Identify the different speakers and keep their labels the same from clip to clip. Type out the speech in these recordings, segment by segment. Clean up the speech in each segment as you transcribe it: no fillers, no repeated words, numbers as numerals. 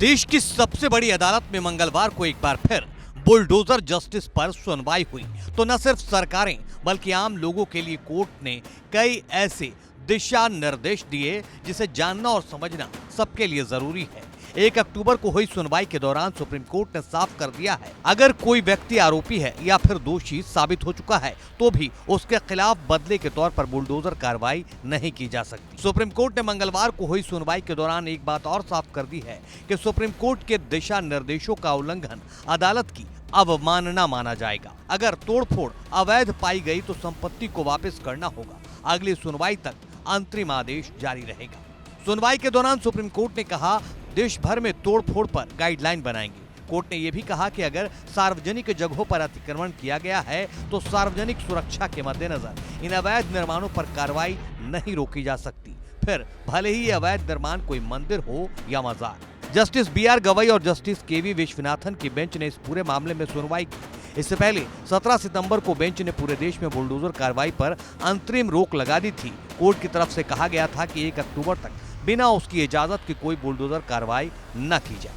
Speaker 1: देश की सबसे बड़ी अदालत में मंगलवार को एक बार फिर बुलडोजर जस्टिस पर सुनवाई हुई तो न सिर्फ सरकारें बल्कि आम लोगों के लिए कोर्ट ने कई ऐसे दिशा निर्देश दिए जिसे जानना और समझना सबके लिए जरूरी है। 1 अक्टूबर को हुई सुनवाई के दौरान सुप्रीम कोर्ट ने साफ कर दिया है, अगर कोई व्यक्ति आरोपी है या फिर दोषी साबित हो चुका है तो भी उसके खिलाफ बदले के तौर पर बुलडोजर कार्रवाई नहीं की जा सकती। सुप्रीम कोर्ट ने मंगलवार को हुई सुनवाई के दौरान एक बात और साफ कर दी है कि सुप्रीम कोर्ट के दिशा निर्देशों का उल्लंघन अदालत की अवमानना माना जाएगा। अगर तोड़फोड़ अवैध पाई गई तो संपत्ति को वापस करना होगा। अगली सुनवाई तक अंतरिम आदेश जारी रहेगा। सुनवाई के दौरान सुप्रीम कोर्ट ने कहा, देश भर में तोड़फोड़ पर गाइडलाइन बनाएंगे। कोर्ट ने यह भी कहा कि अगर सार्वजनिक जगहों पर अतिक्रमण किया गया है तो सार्वजनिक सुरक्षा के मद्देनजर इन अवैध निर्माणों पर कार्रवाई नहीं रोकी जा सकती, फिर भले ही ये अवैध निर्माण कोई मंदिर हो या मजार। जस्टिस BR गवई और जस्टिस KV विश्वनाथन की बेंच ने इस पूरे मामले में सुनवाई की। इससे पहले 17 सितंबर को बेंच ने पूरे देश में बुलडोजर कार्रवाई पर अंतरिम रोक लगा दी थी। कोर्ट की तरफ से कहा गया था कि 1 अक्टूबर तक बिना उसकी इजाजत की कोई बुलडोजर कार्रवाई न की जाए।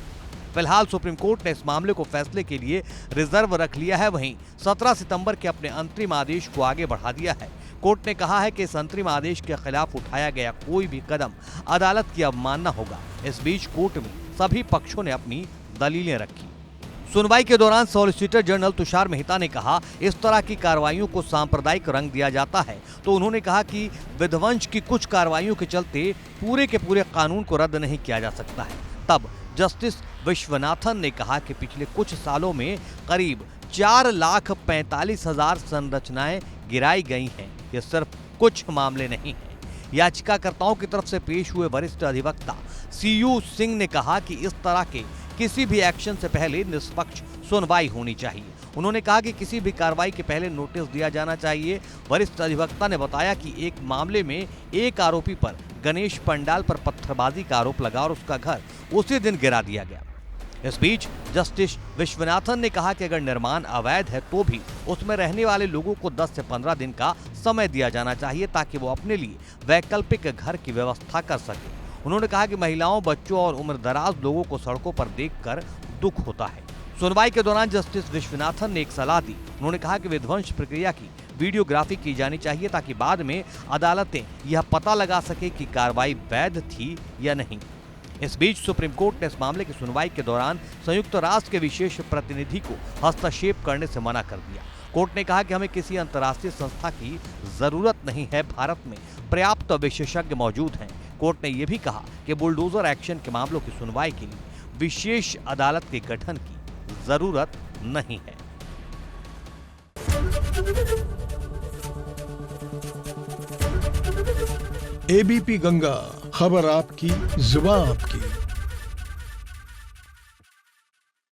Speaker 1: फिलहाल सुप्रीम कोर्ट ने इस मामले को फैसले के लिए रिजर्व रख लिया है। वहीं 17 सितंबर के अपने अंतरिम आदेश को आगे बढ़ा दिया है। कोर्ट ने कहा है कि इस अंतरिम आदेश के खिलाफ उठाया गया कोई भी कदम अदालत की अवमानना होगा। इस बीच कोर्ट में सभी पक्षों ने अपनी दलीलें रखी। सुनवाई के दौरान सॉलिसिटर जनरल तुषार मेहता ने कहा, इस तरह की कार्रवाइयों को सांप्रदायिक रंग दिया जाता है। तो उन्होंने कहा कि विध्वंस की कुछ कार्रवाइयों के चलते पूरे के पूरे कानून को रद्द नहीं किया जा सकता है। तब जस्टिस विश्वनाथन ने कहा कि पिछले कुछ सालों में करीब 4,45,000 संरचनाएं गिराई गई हैं। ये सिर्फ कुछ मामले नहीं हैं। याचिकाकर्ताओं की तरफ से पेश हुए वरिष्ठ अधिवक्ता CU सिंह ने कहा कि इस तरह के किसी भी एक्शन से पहले निष्पक्ष सुनवाई होनी चाहिए। उन्होंने कहा कि किसी भी कार्रवाई के पहले नोटिस दिया जाना चाहिए। वरिष्ठ अधिवक्ता ने बताया कि एक मामले में एक आरोपी पर गणेश पंडाल पर पत्थरबाजी का आरोप लगा और उसका घर उसी दिन गिरा दिया गया। इस बीच जस्टिस विश्वनाथन ने कहा कि अगर निर्माण अवैध है तो भी उसमें रहने वाले लोगों को 10 से 15 दिन का समय दिया जाना चाहिए ताकि वो अपने लिए वैकल्पिक घर की व्यवस्था कर सके। उन्होंने कहा कि महिलाओं, बच्चों और उम्रदराज लोगों को सड़कों पर देखकर दुख होता है। सुनवाई के दौरान जस्टिस विश्वनाथन ने एक सलाह दी। उन्होंने कहा कि विध्वंस प्रक्रिया की वीडियोग्राफी की जानी चाहिए ताकि बाद में अदालतें यह पता लगा सके कि कार्रवाई वैध थी या नहीं। इस बीच सुप्रीम कोर्ट ने इस मामले की सुनवाई के दौरान संयुक्त राष्ट्र के विशेष प्रतिनिधि को हस्तक्षेप करने से मना कर दिया। कोर्ट ने कहा कि हमें किसी अंतर्राष्ट्रीय संस्था की जरूरत नहीं है, भारत में पर्याप्त विशेषज्ञ मौजूद हैं। कोर्ट ने यह भी कहा कि बुलडोजर एक्शन के मामलों की सुनवाई के लिए विशेष अदालत के गठन की जरूरत नहीं है।
Speaker 2: ABP गंगा, खबर आपकी, जुबान आपकी।